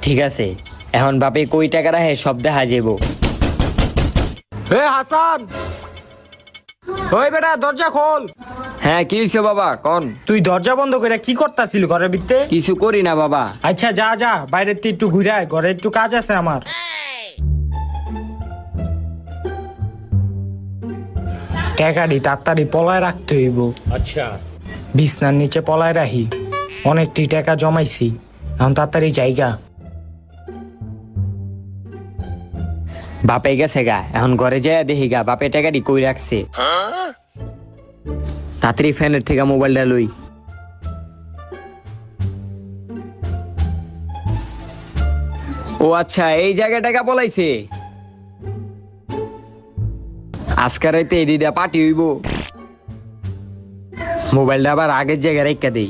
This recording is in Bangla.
ঠিক আছে, এখন বাপে কই টাকা রাখে সব দেখা যাবো। হে হাসান, ওই বেটা দরজা খোল। হ্যাঁ, কি হইছে বাবা কন? তুই দরজা বন্ধ করে কি করতাছিল ঘরের ভিতরে? কিছু করি না বাবা। আচ্ছা যা যা, বাইরের থেকে একটু ঘুরে আয়, ঘরে একটু কাজ আছে আমার। টাকাটি তাড়াতাড়ি পলায় রাখতে হইব। अच्छा। বিছনার নিচে পলায় রাখি, অনেকটি টাকা জমাইছি, এখন তাড়াতাড়ি জায়গা। বাপে গেছে গা, এখন ঘরে যায় দেখি গা বাপে টাকাটি কই রাখছে। তাড়াতাড়ি ফ্যানের থেকে মোবাইলটা লই। ও আচ্ছা, এই জায়গায় টাকা পলাইছে। আজকে রাইতে এডিটা পার্টি হইব। মোবাইলটা আবার আগের জায়গায় রেখে দেই।